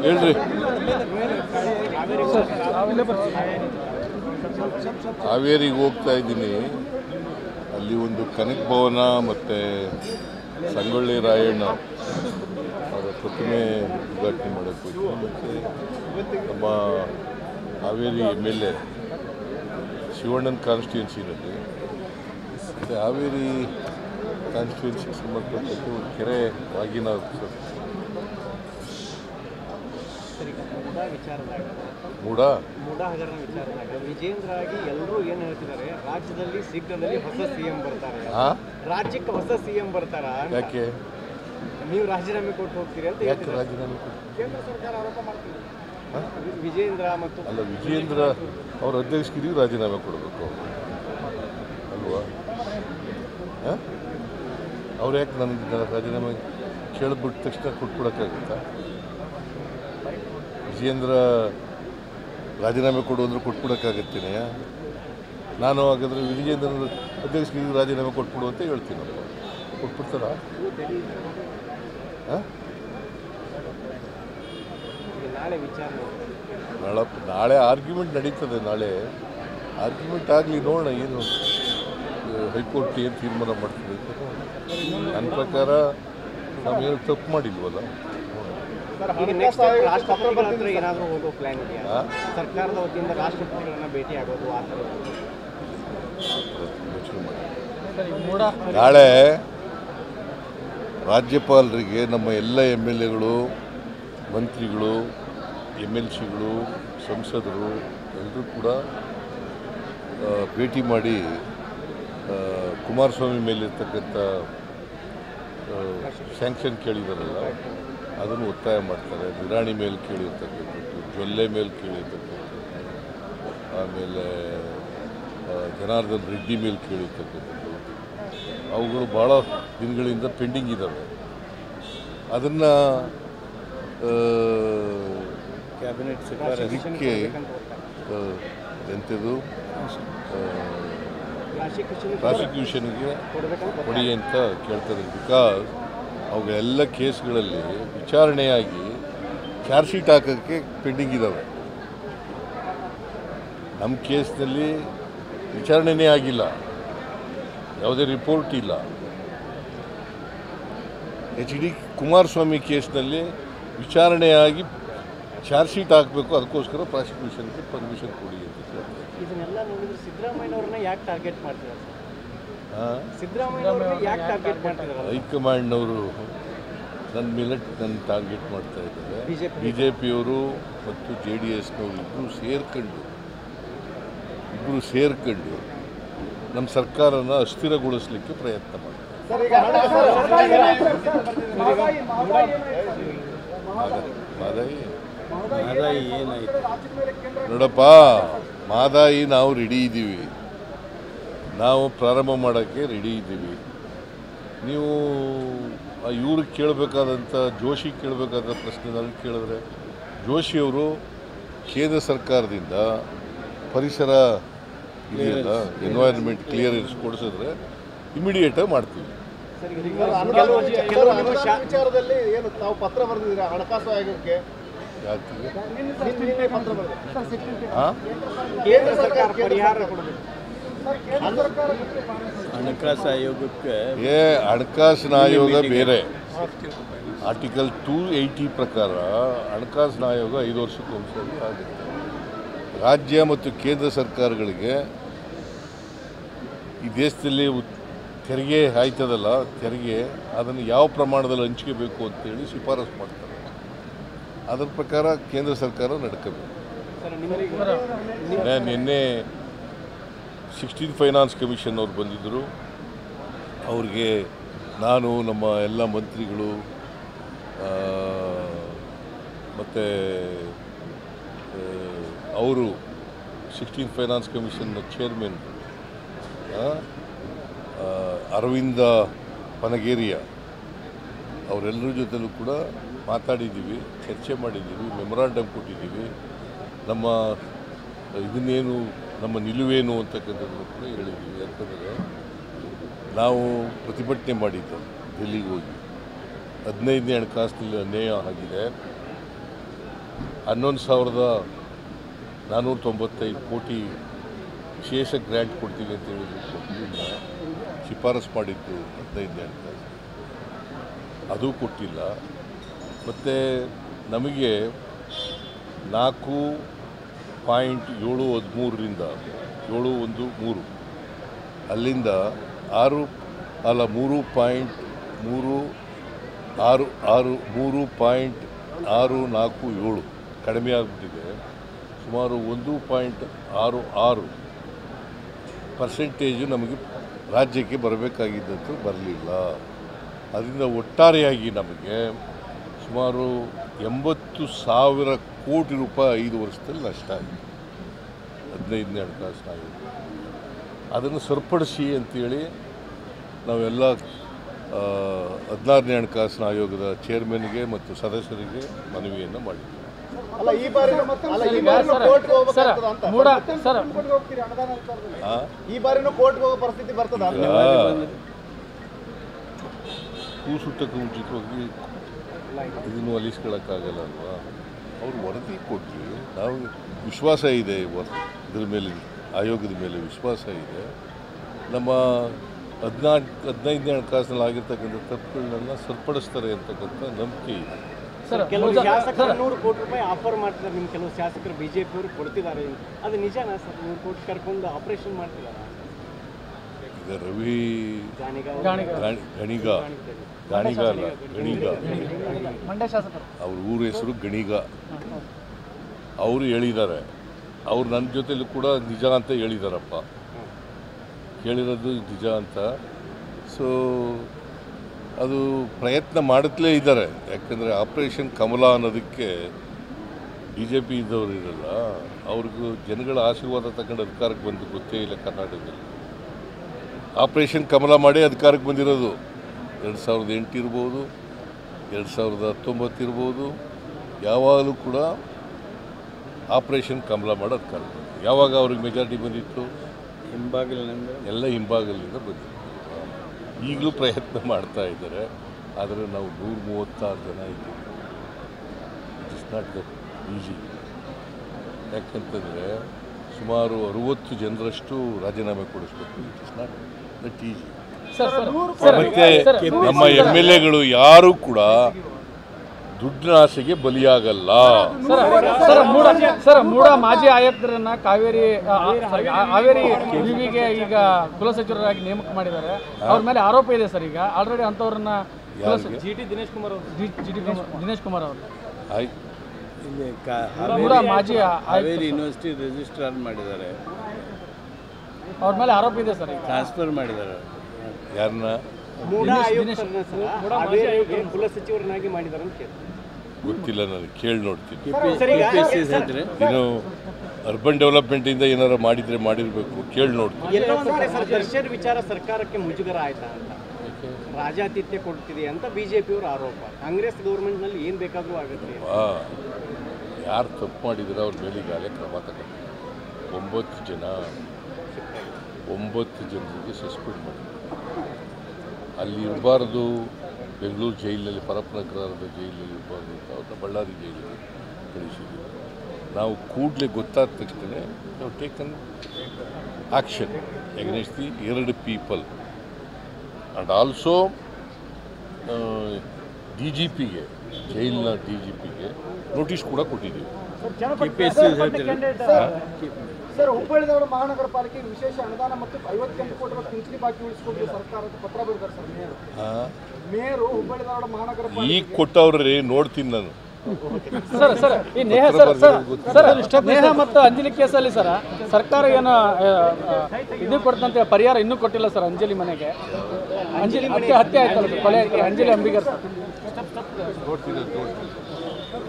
ಹೇಳ್ರಿ. ಹಾವೇರಿಗೆ ಹೋಗ್ತಾ ಇದ್ದೀನಿ. ಅಲ್ಲಿ ಒಂದು ಕನಕ ಭವನ ಮತ್ತು ಸಂಗೊಳ್ಳಿ ರಾಯಣ್ಣ ಅವರ ಪ್ರತಿಮೆ ಉದ್ಘಾಟನೆ ಮಾಡೋಕ್ಕೆ ಹೋಗ್ತೀನಿ. ಮತ್ತು ನಮ್ಮ ಹಾವೇರಿ MLA ಶಿವಣ್ಣನ ಕಾನ್ಸ್ಟಿಟ್ಯೂನ್ಸಿನಲ್ಲಿ ಮತ್ತು ಹಾವೇರಿ ಕಾನ್ಸ್ಟಿಟ್ಯೂನ್ಸಿಗೆ ಸಂಬಂಧಪಟ್ಟಂತೆ ಒಂದು ಕೆರೆ ವಾಗಿನ ಮೂಡ ಹಗರಣ ವಿಚಾರದಾಗ ವಿಜೇಂದ್ರ ಆಗಿ ಎಲ್ಲರೂ ಏನು ಹೇಳ್ತಿದ್ದಾರೆ, ರಾಜ್ಯದಲ್ಲಿ ಶೀಘ್ರದಲ್ಲಿ ಹೊಸ CM ಬರ್ತಾರೆ, ರಾಜ್ಯಕ್ಕೆ ಹೊಸ CM ಬರ್ತಾರ. ಯಾಕೆ ನೀವು ರಾಜೀನಾಮೆ ಕೊಟ್ಟು ಹೋಗ್ತೀರಿ ಅಂತ ಯಾಕೆ ರಾಜೀನಾಮೆ ಕೊಟ್ಟು ಕೇಂದ್ರ ಸರ್ಕಾರ ಆರೋಪ ಮಾಡ್ತೀವಿ. ವಿಜೇಂದ್ರ ಮತ್ತು ಅಲ್ಲ, ವಿಜೇಂದ್ರ ಅವ್ರ ಅಧ್ಯಕ್ಷಗಿರಿಗೂ ರಾಜೀನಾಮೆ ಕೊಡಬೇಕು ಅಲ್ವಾ? ಅವ್ರು ಯಾಕೆ ನನಗೆ ರಾಜೀನಾಮೆ ಕೇಳಿಬಿಟ್ಟ ತಕ್ಷಣ ಕೊಟ್ಬಿಡೋಕ್ಕಾಗುತ್ತಾ? ವಿಜೇಂದ್ರ ರಾಜೀನಾಮೆ ಕೊಡು ಅಂದ್ರೆ ಕೊಟ್ಬಿಡೋಕ್ಕಾಗತ್ತೇನೆ? ನಾನು ಹಾಗಾದರೆ ವಿಜೇಂದ್ರನ ಅಧ್ಯಕ್ಷಗಿರಿಗೂ ರಾಜೀನಾಮೆ ಕೊಟ್ಬಿಡು ಅಂತ ಹೇಳ್ತೀನಪ್ಪ. ಕೊಟ್ಬಿಡ್ತಾರ? ನಾಳೆ ಆರ್ಗ್ಯುಮೆಂಟ್ ನಡೀತದೆ. ನಾಳೆ ಆರ್ಗ್ಯುಮೆಂಟ್ ಆಗಲಿ, ನೋಡೋಣ ಏನು ಹೈಕೋರ್ಟ್ ಏನು ತೀರ್ಮಾನ ಮಾಡ್ತದೆ. ನನ್ನ ಪ್ರಕಾರ ನಾವೇನು ತಪ್ಪು ಮಾಡಿಲ್ವಲ್ಲ. ಏನಾದರೂ ಹೋಗೋ ಪ್ಲಾನ್ ಇದೆಯಾ ಸರ್ಕಾರದ ವತಿಯಿಂದ? ರಾಷ್ಟ್ರಪತಿಗಳನ್ನ ಭೇಟಿ ಆಗೋದು ಆ ಥರ ನಾಳೆ ರಾಜ್ಯಪಾಲರಿಗೆ ನಮ್ಮ ಎಲ್ಲ MLAಗಳು, ಮಂತ್ರಿಗಳು, MLCಗಳು, ಸಂಸದರು ಎಲ್ಲರೂ ಕೂಡ ಭೇಟಿ ಮಾಡಿ ಕುಮಾರಸ್ವಾಮಿ ಮೇಲಿರ್ತಕ್ಕಂಥ ಸ್ಯಾಂಕ್ಷನ್ ಕೇಳಿದಾರಲ್ಲ ಅದನ್ನು ಒತ್ತಾಯ ಮಾಡ್ತಾರೆ. ನಿರಾಣಿ ಮೇಲೆ ಕೇಳಿರ್ತಕ್ಕಂಥದ್ದು, ಜೊಲ್ಲೆ ಮೇಲೆ ಕೇಳಿರ್ತಕ್ಕಂಥದ್ದು, ಆಮೇಲೆ ಜನಾರ್ದನ್ ರೆಡ್ಡಿ ಮೇಲೆ ಕೇಳಿರ್ತಕ್ಕಂಥದ್ದು, ಅವುಗಳು ಭಾಳ ದಿನಗಳಿಂದ ಪೆಂಡಿಂಗ್ ಇದ್ದಾವೆ. ಅದನ್ನು ಕ್ಯಾಬಿನೆಟ್ ಇದಕ್ಕೆ ಎಂಥದ್ದು ಪ್ರಾಸಿಕ್ಯೂಷನ್ಗೆ ಕೊಡಿ ಅಂತ ಕೇಳ್ತಾರೆ. ಬಿಕಾಸ್ ಅವುಗಳೆಲ್ಲ ಕೇಸ್ಗಳಲ್ಲಿ ವಿಚಾರಣೆಯಾಗಿ ಚಾರ್ಜ್ ಶೀಟ್ ಹಾಕೋಕ್ಕೆ ಪೆಂಡಿಂಗ್ ಇದ್ದಾವೆ. ನಮ್ಮ ಕೇಸ್ನಲ್ಲಿ ವಿಚಾರಣೆನೇ ಆಗಿಲ್ಲ, ಯಾವುದೇ ರಿಪೋರ್ಟ್ ಇಲ್ಲ. HD ಕುಮಾರಸ್ವಾಮಿ ಕೇಸ್ನಲ್ಲಿ ವಿಚಾರಣೆಯಾಗಿ ಚಾರ್ಜ್ ಶೀಟ್ ಹಾಕಬೇಕು, ಅದಕ್ಕೋಸ್ಕರ ಪ್ರಾಸಿಕ್ಯೂಷನ್ಗೆ ಪರ್ಮಿಷನ್ ಕೊಡಿ ಅಂತ ಕೇಳ್ತಾರೆ. ಇದನ್ನೆಲ್ಲ ನೋಡಿದ್ರೆ ಸಿದ್ದರಾಮಯ್ಯನವ್ರನ್ನ ಯಾಕೆ ಟಾರ್ಗೆಟ್ ಮಾಡ್ತಿದ್ದಾರೆ? ಸಿದ್ದರಾಮಯ್ಯನವ್ರನ್ನ ಯಾಕೆ ಟಾರ್ಗೆಟ್ ಮಾಡ್ತಿದ್ದಾರೆ? ಹೈಕಮಾಂಡ್ನವರು ನನ್ನ ಮೇಲೆ ನನ್ನ ಟಾರ್ಗೆಟ್ ಮಾಡ್ತಾ ಇದ್ದಾರೆ. BJPಯವರು ಮತ್ತು JDSನವರು ಇಬ್ಬರು ಸೇರ್ಕೊಂಡು ನಮ್ಮ ಸರ್ಕಾರನ ಅಸ್ಥಿರಗೊಳಿಸಲಿಕ್ಕೆ ಪ್ರಯತ್ನ ಮಾಡ್ತಾರೆ. ಮಹದಾಯಿ ಏನಾಯಿತು ನೋಡಪ್ಪ, ಮಹದಾಯಿ ನಾವು ರೆಡಿ ಇದ್ದೀವಿ, ನಾವು ಪ್ರಾರಂಭ ಮಾಡೋಕ್ಕೆ ರೆಡಿ ಇದ್ದೀವಿ. ನೀವು ಇವ್ರಿಗೆ ಕೇಳಬೇಕಾದಂಥ ಜೋಶಿ ಕೇಳಬೇಕಾದ ಪ್ರಶ್ನೆ ನನಗೆ ಕೇಳಿದ್ರೆ, ಜೋಶಿಯವರು ಕೇಂದ್ರ ಸರ್ಕಾರದಿಂದ ಪರಿಸರ ಇದೆಯಲ್ಲ, ಎನ್ವೈರನ್ಮೆಂಟ್ ಕ್ಲಿಯರೆನ್ಸ್ ಕೊಡಿಸಿದ್ರೆ ಇಮಿಡಿಯೇಟಾಗಿ ಮಾಡ್ತೀವಿ. ವಿಚಾರದಲ್ಲಿ ಏನು ತಾವು ಪತ್ರ ಬರೆದಿದ್ದೀರಾ ಹಣಕಾಸು ಆಯೋಗಕ್ಕೆ? ಕೇಂದ್ರ ಸರ್ಕಾರ ಪರಿಹಾರ ಕೊಡಬೇಕು ಹಣಕಾಸು ಆಯೋಗಕ್ಕೆ. ಹಣಕಾಸಿನ ಆಯೋಗ ಬೇರೆ. ಆರ್ಟಿಕಲ್ 280 ಪ್ರಕಾರ ಹಣಕಾಸಿನ ಆಯೋಗ 5 ವರ್ಷಕ್ಕೊಂದ್ಸರಿ ಆಗುತ್ತೆ. ರಾಜ್ಯ ಮತ್ತು ಕೇಂದ್ರ ಸರ್ಕಾರಗಳಿಗೆ ಈ ದೇಶದಲ್ಲಿ ತೆರಿಗೆ ಆಯ್ತದಲ್ಲ, ತೆರಿಗೆ ಅದನ್ನು ಯಾವ ಪ್ರಮಾಣದಲ್ಲಿ ಹಂಚ್ಕೋಬೇಕು ಅಂತೇಳಿ ಶಿಫಾರಸು ಮಾಡ್ತಾರೆ. ಅದರ ಪ್ರಕಾರ ಕೇಂದ್ರ ಸರ್ಕಾರ ನಡ್ಕೋಬೇಕು. ನಿನ್ನೆ 16th ಫೈನಾನ್ಸ್ ಕಮಿಷನ್ ಅವ್ರು ಬಂದಿದ್ದರು. ಅವ್ರಿಗೆ ನಾನು, ನಮ್ಮ ಎಲ್ಲ ಮಂತ್ರಿಗಳು ಮತ್ತು ಅವರು 16th ಫೈನಾನ್ಸ್ ಕಮಿಷನ್ನ ಚೇರ್ಮನ್ ಅರವಿಂದ ಪನಗೇರಿಯ ಅವರೆಲ್ಲರ ಜೊತೆಲೂ ಕೂಡ ಮಾತಾಡಿದ್ದೀವಿ, ಚರ್ಚೆ ಮಾಡಿದ್ದೀವಿ, ಮೆಮೊರಾಂಡಮ್ ಕೊಟ್ಟಿದ್ದೀವಿ. ನಮ್ಮ ಇದನ್ನೇನು, ನಮ್ಮ ನಿಲುವೇನು ಅಂತಕ್ಕಂಥದ್ದನ್ನು ಕೂಡ ಹೇಳಿದ್ದೀವಿ. ಯಾಕಂದರೆ ನಾವು ಪ್ರತಿಭಟನೆ ಮಾಡಿದ್ದು ಡೆಲ್ಲಿಗೆ ಹೋಗಿ, 15ನೇ ಹಣಕಾಸಿನಲ್ಲಿ ಅನ್ಯಾಯ ಆಗಿದೆ. 11,495 ಕೋಟಿ ವಿಶೇಷ ಗ್ರ್ಯಾಂಟ್ ಕೊಡ್ತೀವಿ ಅಂತ ಹೇಳಿದ್ರು, ಕೊಟ್ಟಿಲ್ಲ. ಶಿಫಾರಸು ಮಾಡಿದ್ದು 15ನೇ ಹಣಕಾಸು, ಅದು ಕೊಟ್ಟಿಲ್ಲ. ಮತ್ತು ನಮಗೆ 4.713ರಿಂದ 713 ಅಲ್ಲಿಂದ 3.647 ಕಡಿಮೆ ಆಗಿಬಿಟ್ಟಿದೆ. ಸುಮಾರು 1.66% ನಮಗೆ ರಾಜ್ಯಕ್ಕೆ ಬರಬೇಕಾಗಿದ್ದದ್ದು ಬರಲಿಲ್ಲ. ಅದರಿಂದ ಒಟ್ಟಾರೆಯಾಗಿ ನಮಗೆ ಸುಮಾರು 80,000 ಕೋಟಿ ರೂಪಾಯಿ 5 ವರ್ಷದಲ್ಲಿ ನಷ್ಟ ಆಗಿದೆ 15ನೇ ಹಣಕಾಸಿನ ಆಯೋಗ. ಅದನ್ನು ಸರಿಪಡಿಸಿ ಅಂತೇಳಿ ನಾವೆಲ್ಲ 16ನೇ ಹಣಕಾಸಿನ ಆಯೋಗದ ಚೇರ್ಮನ್ಗೆ ಮತ್ತು ಸದಸ್ಯರಿಗೆ ಮನವಿಯನ್ನು ಮಾಡಿದ್ದೀವಿ. ಈ ಬಾರಿನೂ ಕೋರ್ಟ್ಗೆ ಹೋಗೋ ಪರಿಸ್ಥಿತಿ ಬರ್ತದ? ಕೂಸುಟ್ಟಕ್ಕೆ ಮುಂಚಿತವಾಗಿ ಇದನ್ನು ಒಲಿಸ್ಕೊಳ್ಳೋಕ್ಕಾಗಲ್ಲ ಅಲ್ವಾ? ಅವ್ರು ವರದಿ ಕೊಟ್ಟರು, ನಾವು ವಿಶ್ವಾಸ ಇದೆ, ಇದ್ರ ಮೇಲೆ ಆಯೋಗದ ಮೇಲೆ ವಿಶ್ವಾಸ ಇದೆ. ನಮ್ಮ 15ನೇ ಹಣಕಾಸಿನಲ್ಲಿ ಆಗಿರ್ತಕ್ಕಂಥ ತಪ್ಪುಗಳನ್ನ ಸರಿಪಡಿಸ್ತಾರೆ ಅಂತಕ್ಕಂಥ ನಂಬಿಕೆ ಇದೆ. ಕೆಲವು ಶಾಸಕರು 100 ಕೋಟಿ ರೂಪಾಯಿ ಆಫರ್ ಮಾಡ್ತಿದ್ದಾರೆ. ನಿಮ್ಮ ಕೆಲವು ಶಾಸಕರು ಬಿಜೆಪಿಯವರು ಕೊಡ್ತಿದ್ದಾರೆ, ಅದು ನಿಜಾನಾ ಸರ್? 100 ಕೋಟಿ ಕರ್ಕೊಂಡು ಆಪರೇಷನ್ ಮಾಡ್ತಿದ್ದಾರೆ. ಈಗ ರವಿ ಮಂಡ್ಯ ಶಾಸಕರು, ಅವ್ರ ಊರ ಹೆಸರು ಗಣಿಗ, ಅವರು ಹೇಳಿದ್ದಾರೆ. ಅವ್ರು ನನ್ನ ಜೊತೆಲೂ ಕೂಡ ನಿಜ ಅಂತ ಹೇಳಿದಾರಪ್ಪ, ಹೇಳಿರೋದು ನಿಜ ಅಂತ. ಸೊ ಅದು ಪ್ರಯತ್ನ ಮಾಡುತ್ತಲೇ ಇದ್ದಾರೆ. ಯಾಕಂದರೆ ಆಪರೇಷನ್ ಕಮಲ ಅನ್ನೋದಕ್ಕೆ BJP ಇದ್ದವರು ಇರಲ್ಲ, ಅವ್ರಿಗೂ ಜನಗಳ ಆಶೀರ್ವಾದ ತಗೊಂಡು ಅಧಿಕಾರಕ್ಕೆ ಬಂದು ಗೊತ್ತೇ ಇಲ್ಲ. ಕರ್ನಾಟಕದಲ್ಲಿ ಆಪರೇಷನ್ ಕಮಲ ಮಾಡಿ ಅಧಿಕಾರಕ್ಕೆ ಬಂದಿರೋದು 2008 ಇರ್ಬೋದು, 2019 ಇರ್ಬೋದು. ಯಾವಾಗಲೂ ಕೂಡ ಆಪರೇಷನ್ ಕಮಲ ಮಾಡೋ ಅಧಿಕಾರಕ್ಕೆ ಬಂದು. ಯಾವಾಗ ಅವ್ರಿಗೆ ಮೆಜಾರಿಟಿ ಬಂದಿತ್ತು? ಹಿಂಬಾಗಿಲಿನಿಂದ, ಎಲ್ಲ ಹಿಂಬಾಗಿಲಿಂದ ಬಂದಿತ್ತು. ಈಗಲೂ ಪ್ರಯತ್ನ ಮಾಡ್ತಾ ಇದ್ದಾರೆ. ಆದರೆ ನಾವು 136 ಜನ ಇದ್ದೀವಿ. It is not that easy. ಯಾಕಂತಂದರೆ ಸುಮಾರು 60 ಜನರಷ್ಟು ರಾಜೀನಾಮೆ ಕೊಡಿಸ್ಬೇಕು. It is not that easy. ಮತ್ತು ನಮ್ಮ MLAಗಳು ಯಾರೂ ಕೂಡ ದುಡ್ಡಿನ ಆಸೆಗೆ ಬಲಿಯಾಗಲ್ಲ. ಸರ್, ಮೂಡ ಮಾಜಿ ಆಯುಕ್ತರನ್ನ ಹಾವೇರಿ ವಿವಿಗೆ ಈಗ ಕುಲಸಚಿವರಾಗಿ ನೇಮಕ ಮಾಡಿದ್ದಾರೆ. ಅವ್ರ ಮೇಲೆ ಆರೋಪ ಇದೆ ಸರ್. ಈಗ ಆಲ್ರೆಡಿ ಅಂಥವ್ರನ್ನ ದಿನೇಶ್ ಕುಮಾರ್ ಅವರು ಮೂಡ ಮಾಜಿ ಹಾವೇರಿ ಯೂನಿವರ್ಸಿಟಿ ರಿಜಿಸ್ಟ್ರಾರ್ ಮಾಡಿದ್ದಾರೆ. ಅವ್ರ ಮೇಲೆ ಆರೋಪ ಇದೆ ಸರ್. ಟ್ರಾನ್ಸ್ಫರ್ ಮಾಡಿದ್ದಾರೆ. ಯಾರನ್ನ? ಕುಲಸಚಿವರನ್ನಾಗಿ ಮಾಡಿದ್ದಾರೆ ಅಂತ ಗೊತ್ತಿಲ್ಲ, ನನಗೆ ಕೇಳಿ ನೋಡ್ತೀನಿ. ಇನ್ನು ಅರ್ಬನ್ ಡೆವಲಪ್ಮೆಂಟಿಂದ ಏನಾರು ಮಾಡಿದರೆ ಮಾಡಿರಬೇಕು, ಕೇಳಿ ನೋಡ್ತೀನಿ. ದರ್ಶನ್ ವಿಚಾರ ಸರ್ಕಾರಕ್ಕೆ ಮುಜುಗರ ಆಯ್ತಾ ಅಂತ, ರಾಜಾತಿಥ್ಯ ಕೊಡ್ತಿದೆ ಅಂತ ಬಿಜೆಪಿಯವರು ಆರೋಪ. ಕಾಂಗ್ರೆಸ್ ಗೌರ್ಮೆಂಟ್ನಲ್ಲಿ ಏನು ಬೇಕಾದರೂ ಆಗುತ್ತೆ. ಯಾರು ತಪ್ಪು ಮಾಡಿದ್ರೆ ಅವ್ರ ಮೇಲೆ ಈಗಾಗಲೇ ಕ್ರಮ ತಗೊಂಡು 9 ಜನರಿಗೆ ಸಸ್ಪೆಂಡ್ ಮಾಡಿದ್ರು. ಅಲ್ಲಿ ಇರಬಾರ್ದು, ಬೆಂಗಳೂರು ಜೈಲಿನಲ್ಲಿ, ಪರಪ್ಪನಗರದ ಜೈಲಲ್ಲಿ ಇರಬಾರ್ದು ಅಂತ ಅವ್ರನ್ನ ಬಳ್ಳಾರಿ ಜೈಲಿಗೆ ಕಳಿಸಿದ್ವಿ. ನಾವು ಕೂಡಲೇ ಗೊತ್ತಾದ ತಕ್ಷಣ ನಾವು taken action against the 2 people and also DGPಗೆ, ಜೈಲಿನ DGPಗೆ ನೋಟಿಸ್ ಕೂಡ ಕೊಟ್ಟಿದ್ದೀವಿ. ಸರ್, ಹುಬ್ಬಳ್ಳಿ ಧಾರವಾಡ ಮಹಾನಗರ ಪಾಲಿಕೆಗೆ ವಿಶೇಷ ಅನುದಾನ ಮತ್ತು 58 ಕೋಟಿ ರೂಪಾಯಿ ಪಿಂಚಣಿ ಬಾಕಿ ಉಳಿಸಿಕೊಂಡು ಸರ್ಕಾರದ ಪತ್ರ ಬರೆದಾರೆ ಸರ್ ಮೇಯರು. ಹುಬ್ಬಳ್ಳಿ ಧಾರವಾಡ ಮಹಾನಗರ ಈಗ ಕೊಟ್ಟವ್ರಿ, ನೋಡ್ತೀನಿ ನಾನು. ಸರ್, ಈ ನೇಹ ಮತ್ತು ಅಂಜಲಿ ಕೇಸಲ್ಲಿ ಸರ್ ಸರ್ಕಾರ ಏನು ಇದು ಕೊಡ್ತಂತೆ ಪರಿಹಾರ ಇನ್ನೂ ಕೊಟ್ಟಿಲ್ಲ ಸರ್. ಅಂಜಲಿ ಮನೆಗೆ ಹತ್ಯೆ ಆಯ್ತಲ್ಲ, ಕೊಲೆ ಅಂಜಲಿ ಅಂಬಿಗರ್ ಸರ್. ನೋಡ್ತೀನಿ.